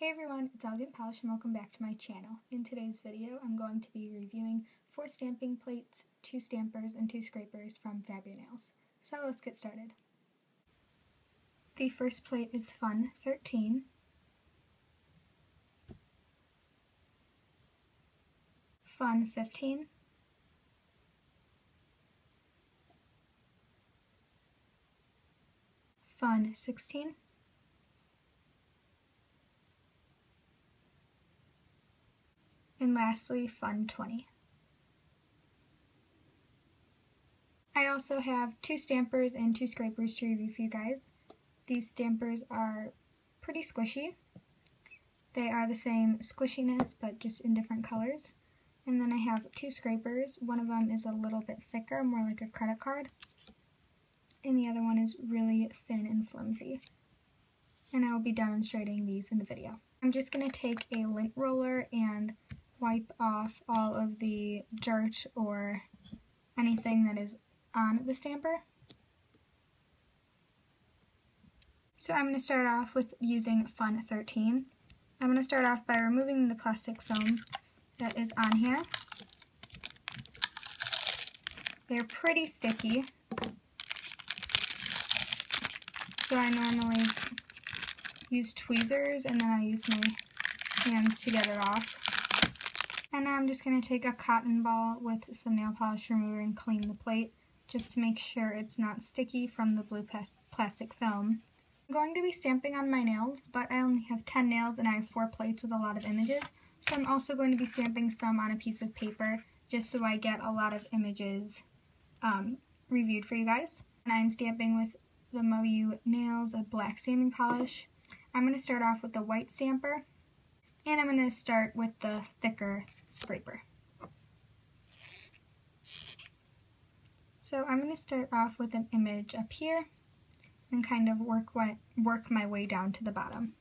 Hey everyone, it's Elegant Polish and welcome back to my channel. In today's video, I'm going to be reviewing 4 stamping plates, 2 stampers, and 2 scrapers from Fab Ur Nails. So let's get started. The first plate is Fun 13. Fun 15. Fun 16. And lastly, Fun 20. I also have 2 stampers and 2 scrapers to review for you guys. These stampers are pretty squishy. They are the same squishiness, but just in different colors. And then I have 2 scrapers. One of them is a little bit thicker, more like a credit card. And the other one is really thin and flimsy. And I will be demonstrating these in the video. I'm just going to take a lint roller and wipe off all of the dirt or anything that is on the stamper. So I'm going to start off with using Fun 13. I'm going to start off by removing the plastic film that is on here. They're pretty sticky, so I normally use tweezers and then I use my hands to get it off. And now I'm just going to take a cotton ball with some nail polish remover and clean the plate just to make sure it's not sticky from the blue plastic film. I'm going to be stamping on my nails, but I only have 10 nails and I have 4 plates with a lot of images, so I'm also going to be stamping some on a piece of paper just so I get a lot of images reviewed for you guys. And I'm stamping with the Fab Ur Nails, a black stamping polish. I'm going to start off with the white stamper, and I'm going to start with the thicker scraper. So I'm going to start off with an image up here and kind of work my way down to the bottom.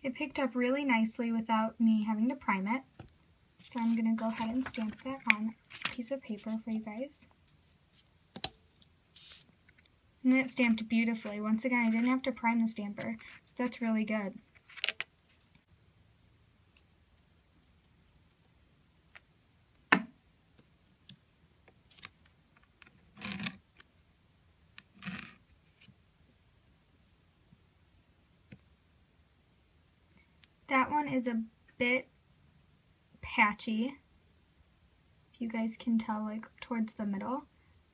It picked up really nicely without me having to prime it, so I'm going to go ahead and stamp that on a piece of paper for you guys. And it stamped beautifully. Once again, I didn't have to prime the stamper, so that's really good. That one is a bit patchy, if you guys can tell, like towards the middle.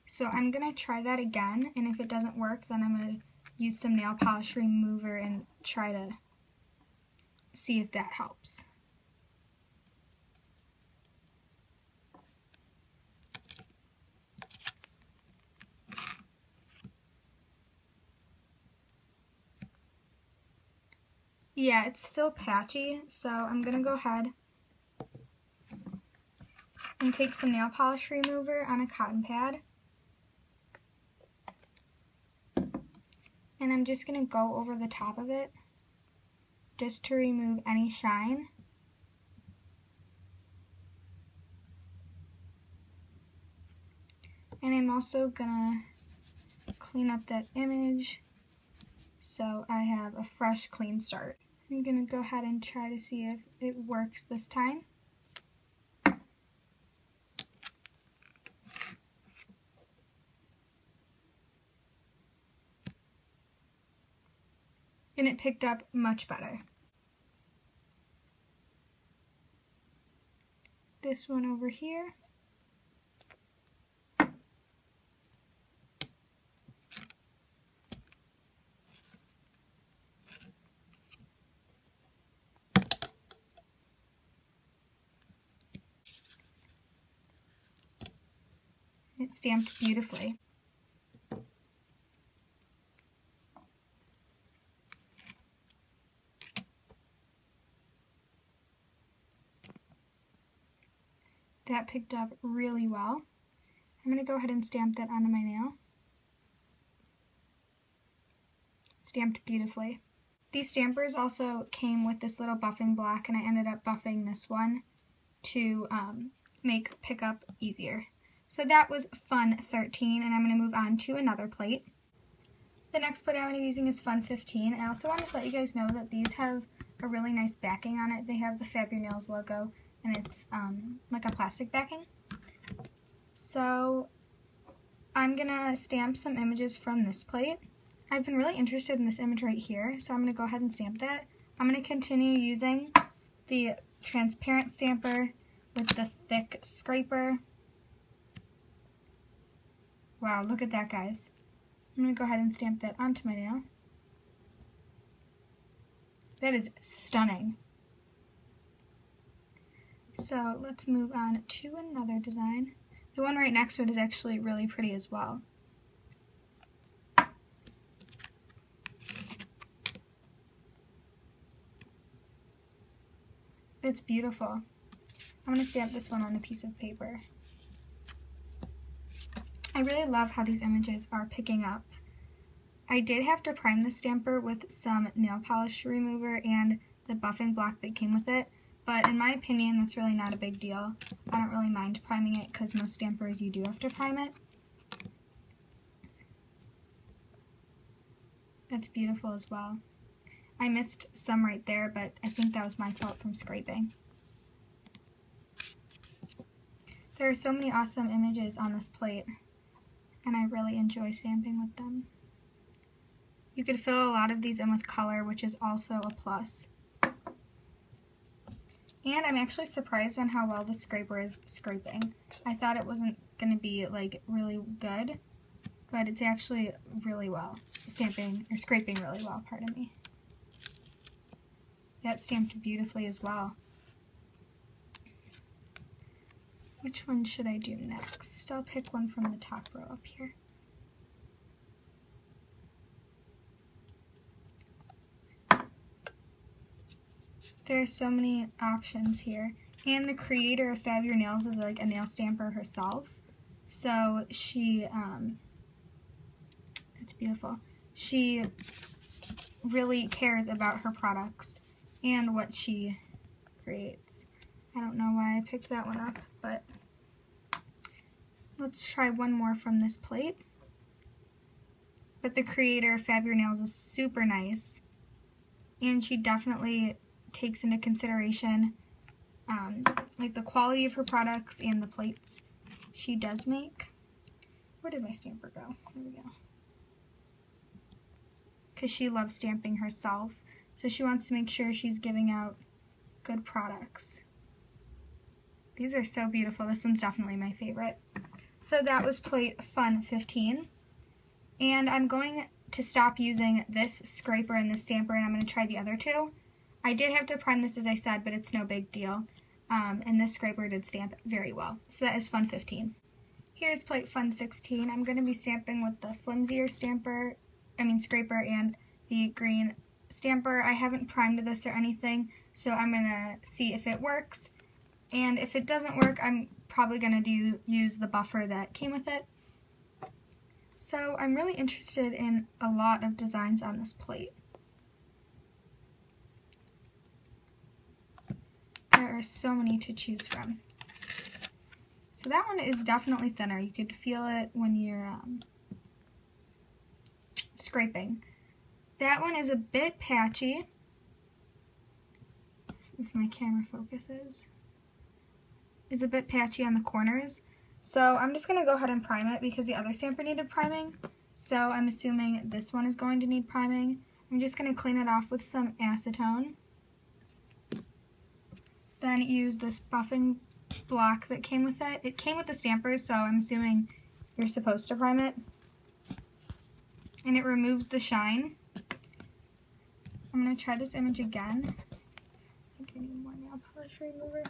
So I'm going to try that again, and if it doesn't work, then I'm going to use some nail polish remover and try to see if that helps. Yeah, it's still patchy, so I'm going to go ahead and take some nail polish remover on a cotton pad. And I'm just going to go over the top of it just to remove any shine. And I'm also going to clean up that image so I have a fresh, clean start. I'm going to go ahead and try to see if it works this time. And it picked up much better. This one over here. It stamped beautifully. That picked up really well. I'm going to go ahead and stamp that onto my nail. Stamped beautifully. These stampers also came with this little buffing block, and I ended up buffing this one to make pickup easier. So that was Fun 13, and I'm going to move on to another plate. The next plate I'm going to be using is Fun 15. I also wanted to let you guys know that these have a really nice backing on it. They have the Fab Ur Nails logo, and it's like a plastic backing. So I'm going to stamp some images from this plate. I've been really interested in this image right here, so I'm going to go ahead and stamp that. I'm going to continue using the transparent stamper with the thick scraper. Wow, look at that, guys. I'm going to go ahead and stamp that onto my nail. That is stunning. So let's move on to another design. The one right next to it is actually really pretty as well. It's beautiful. I'm going to stamp this one on a piece of paper. I really love how these images are picking up. I did have to prime the stamper with some nail polish remover and the buffing block that came with it, but in my opinion that's really not a big deal. I don't really mind priming it because most stampers you do have to prime it. That's beautiful as well. I missed some right there, but I think that was my fault from scraping. There are so many awesome images on this plate, and I really enjoy stamping with them. You could fill a lot of these in with color, which is also a plus. And I'm actually surprised on how well the scraper is scraping. I thought it wasn't going to be like really good, but it's actually really well. Scraping really well, pardon me. That stamped beautifully as well. Which one should I do next? I'll pick one from the top row up here. There are so many options here. And the creator of Fab Ur Nails is like a nail stamper herself. So she, that's beautiful. She really cares about her products and what she creates. I don't know why I picked that one up, but let's try one more from this plate. But the creator of Fab Ur Nails is super nice, and she definitely takes into consideration like the quality of her products and the plates she does make. Where did my stamper go? There we go. Because she loves stamping herself, so she wants to make sure she's giving out good products. These are so beautiful. This one's definitely my favorite. So that was plate Fun 15. And I'm going to stop using this scraper and this stamper, and I'm going to try the other two. I did have to prime this, as I said, but it's no big deal. And this scraper did stamp very well. So that is Fun 15. Here's plate Fun 16. I'm going to be stamping with the flimsier scraper and the green stamper. I haven't primed this or anything, so I'm going to see if it works. And if it doesn't work, I'm probably going to use the buffer that came with it. So I'm really interested in a lot of designs on this plate. There are so many to choose from. So that one is definitely thinner. You could feel it when you're scraping. That one is a bit patchy. If my camera focuses. Is a bit patchy on the corners. So I'm just going to go ahead and prime it because the other stamper needed priming. So I'm assuming this one is going to need priming. I'm just going to clean it off with some acetone. Then use this buffing block that came with it. It came with the stampers, so I'm assuming you're supposed to prime it. And it removes the shine. I'm going to try this image again. I think I need more nail polish remover.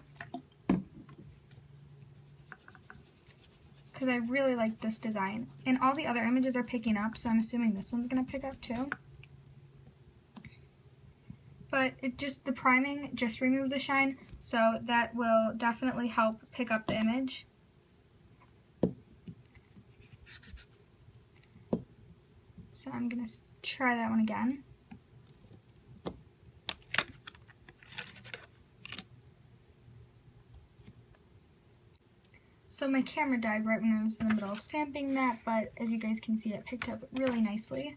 Because I really like this design. And all the other images are picking up, so I'm assuming this one's going to pick up too. But the priming just removed the shine, so that will definitely help pick up the image. So I'm going to try that one again. So my camera died right when I was in the middle of stamping that, but as you guys can see, it picked up really nicely.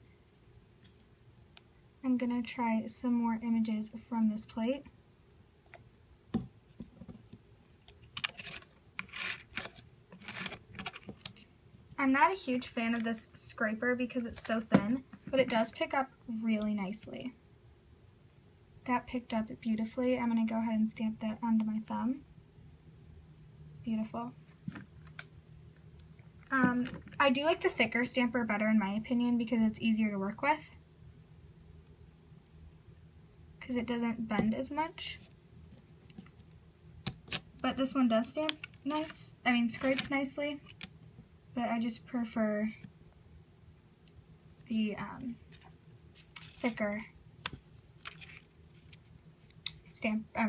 I'm gonna try some more images from this plate. I'm not a huge fan of this scraper because it's so thin, but it does pick up really nicely. That picked up beautifully. I'm gonna go ahead and stamp that onto my thumb. Beautiful. I do like the thicker stamper better in my opinion because it's easier to work with. Because it doesn't bend as much. But this one does stamp nice, scrape nicely. But I just prefer the thicker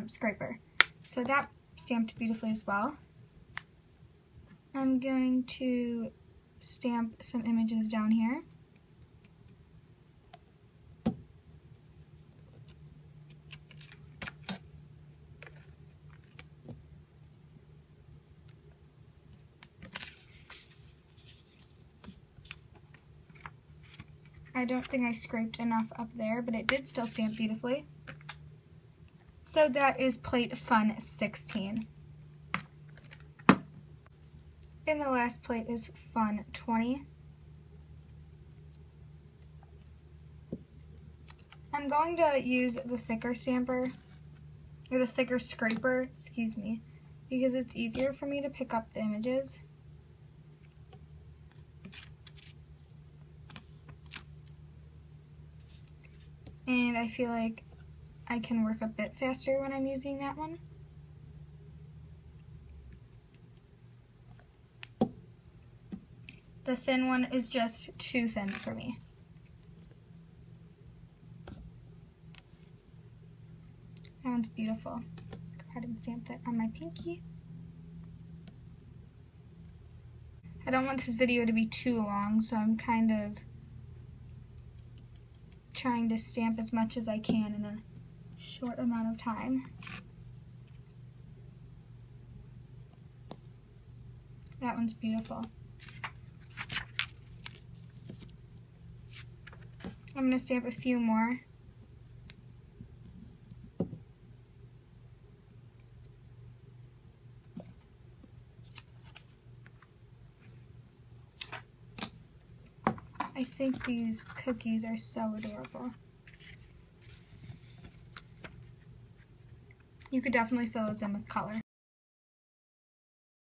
scraper. So that stamped beautifully as well. I'm going to stamp some images down here. I don't think I scraped enough up there, but it did still stamp beautifully. So that is plate Fun 16. And the last plate is Fun 20. I'm going to use the thicker stamper, or the thicker scraper, excuse me, because it's easier for me to pick up the images. And I feel like I can work a bit faster when I'm using that one. The thin one is just too thin for me. That one's beautiful. Go ahead and stamp that on my pinky. I don't want this video to be too long, so I'm kind of trying to stamp as much as I can in a short amount of time. That one's beautiful. I'm going to stamp a few more. I think these cookies are so adorable. You could definitely fill those in with color.